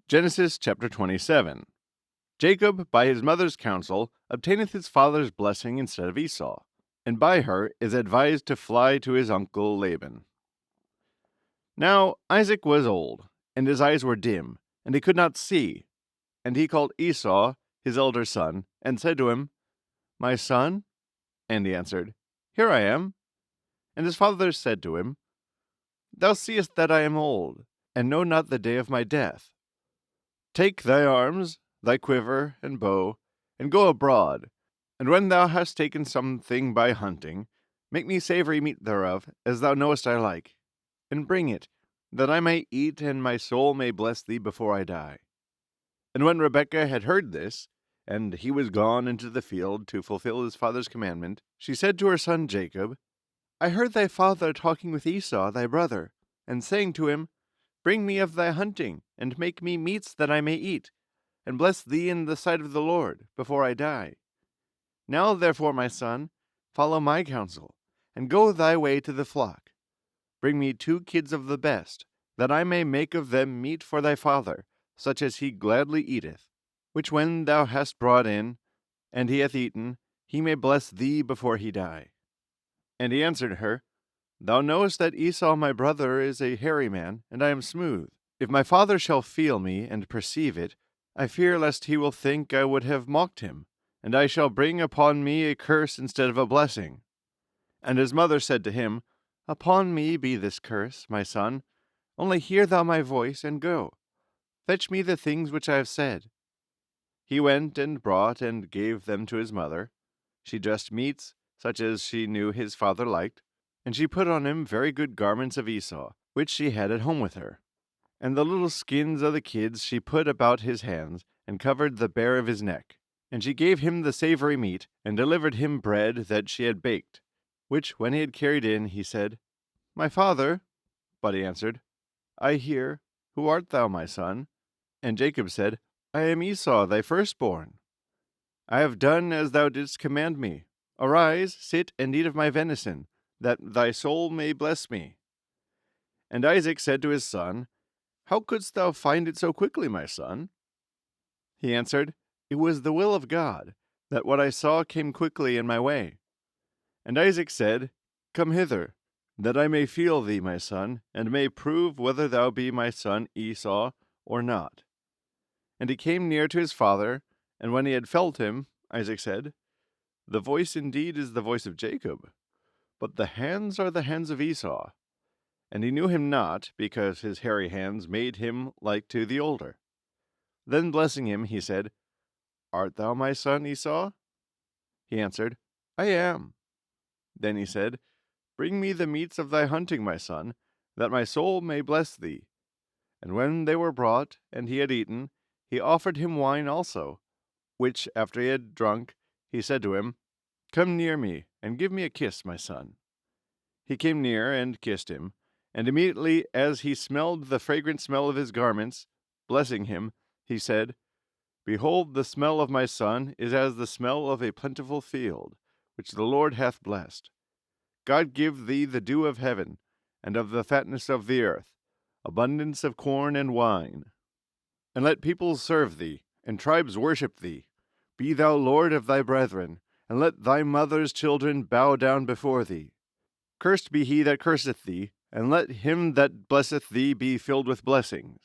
Genesis chapter 27. Jacob, by his mother's counsel, obtaineth his father's blessing instead of Esau, and by her is advised to fly to his uncle Laban. Now Isaac was old, and his eyes were dim, and he could not see. And he called Esau, his elder son, and said to him, My son? And he answered, Here I am. And his father said to him, Thou seest that I am old, and know not the day of my death. Take thy arms, thy quiver and bow, and go abroad, and when thou hast taken something by hunting, make me savory meat thereof, as thou knowest I like, and bring it, that I may eat, and my soul may bless thee before I die. And when Rebekah had heard this, and he was gone into the field to fulfill his father's commandment, she said to her son Jacob, I heard thy father talking with Esau thy brother, and saying to him, Bring me of thy hunting, and make me meats that I may eat, and bless thee in the sight of the Lord, before I die. Now therefore, my son, follow my counsel, and go thy way to the flock. Bring me 2 kids of the best, that I may make of them meat for thy father, such as he gladly eateth, which when thou hast brought in, and he hath eaten, he may bless thee before he die. And he answered her, Thou knowest that Esau my brother is a hairy man, and I am smooth. If my father shall feel me, and perceive it, I fear lest he will think I would have mocked him, and I shall bring upon me a curse instead of a blessing. And his mother said to him, Upon me be this curse, my son. Only hear thou my voice, and go. Fetch me the things which I have said. He went and brought and gave them to his mother. She dressed meats, such as she knew his father liked, and she put on him very good garments of Esau, which she had at home with her. And the little skins of the kids she put about his hands, and covered the bare of his neck. And she gave him the savory meat, and delivered him bread that she had baked, which when he had carried in, he said, My father. But he answered, I hear. Who art thou, my son? And Jacob said, I am Esau, thy firstborn. I have done as thou didst command me. Arise, sit, and eat of my venison, that thy soul may bless me. And Isaac said to his son, How couldst thou find it so quickly, my son? He answered, It was the will of God, that what I saw came quickly in my way. And Isaac said, Come hither, that I may feel thee, my son, and may prove whether thou be my son Esau or not. And he came near to his father, and when he had felt him, Isaac said, The voice indeed is the voice of Jacob, but the hands are the hands of Esau. And he knew him not, because his hairy hands made him like to the older. Then blessing him, he said, Art thou my son Esau? He answered, I am. Then he said, Bring me the meats of thy hunting, my son, that my soul may bless thee. And when they were brought, and he had eaten, he offered him wine also, which after he had drunk, he said to him, Come near me, and give me a kiss, my son. He came near and kissed him, and immediately as he smelled the fragrant smell of his garments, blessing him, he said, Behold, the smell of my son is as the smell of a plentiful field, which the Lord hath blessed. God give thee the dew of heaven, and of the fatness of the earth, abundance of corn and wine. And let peoples serve thee, and tribes worship thee. Be thou Lord of thy brethren, and let thy mother's children bow down before thee. Cursed be he that curseth thee, and let him that blesseth thee be filled with blessings.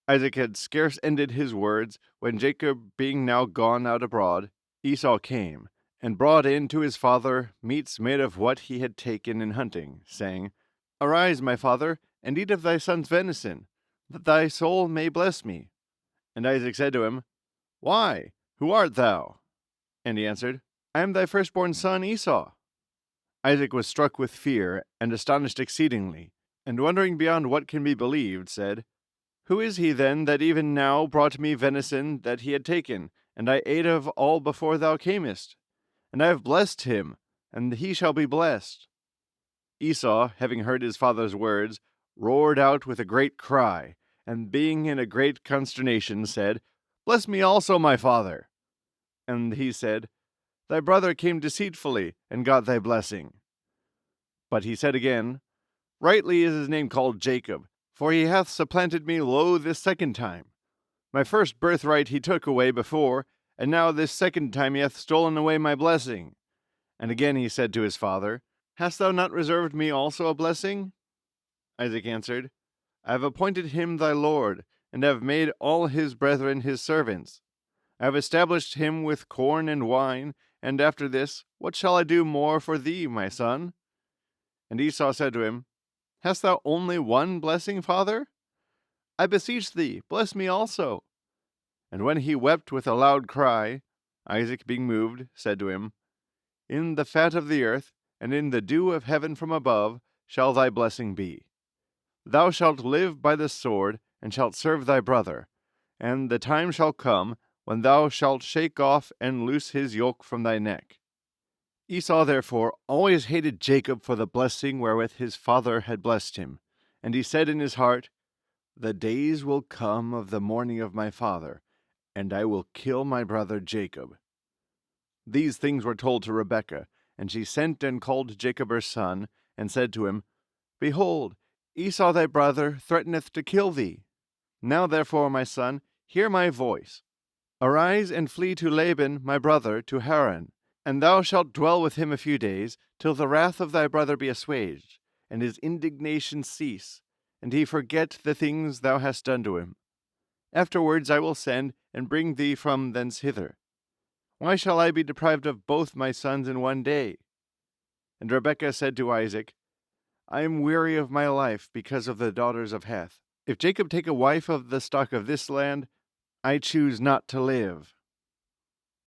Isaac had scarce ended his words, when Jacob being now gone out abroad, Esau came, and brought in to his father meats made of what he had taken in hunting, saying, Arise, my father, and eat of thy son's venison, that thy soul may bless me. And Isaac said to him, Why? Who art thou? And he answered, I am thy firstborn son Esau. Isaac was struck with fear, and astonished exceedingly, and wondering beyond what can be believed, said, Who is he then that even now brought me venison that he had taken, and I ate of all before thou camest? And I have blessed him, and he shall be blessed. Esau, having heard his father's words, roared out with a great cry, and being in a great consternation, said, Bless me also, my father. And he said, Thy brother came deceitfully, and got thy blessing. But he said again, Rightly is his name called Jacob, for he hath supplanted me lo this second time. My first birthright he took away before, and now this second time he hath stolen away my blessing. And again he said to his father, Hast thou not reserved me also a blessing? Isaac answered, I have appointed him thy lord, and have made all his brethren his servants. I have established him with corn and wine, and after this, what shall I do more for thee, my son? And Esau said to him, Hast thou only one blessing, father? I beseech thee, bless me also. And when he wept with a loud cry, Isaac, being moved, said to him, In the fat of the earth, and in the dew of heaven from above, shall thy blessing be. Thou shalt live by the sword, and shalt serve thy brother. And the time shall come, when thou shalt shake off and loose his yoke from thy neck. Esau therefore always hated Jacob for the blessing wherewith his father had blessed him. And he said in his heart, The days will come of the mourning of my father, and I will kill my brother Jacob. These things were told to Rebekah, and she sent and called Jacob her son, and said to him, Behold, Esau thy brother threateneth to kill thee. Now therefore, my son, hear my voice. Arise and flee to Laban my brother to Haran, and thou shalt dwell with him a few days, till the wrath of thy brother be assuaged, and his indignation cease, and he forget the things thou hast done to him. Afterwards I will send and bring thee from thence hither. Why shall I be deprived of both my sons in one day? And Rebekah said to Isaac, I am weary of my life because of the daughters of Heth. If Jacob take a wife of the stock of this land, I choose not to live.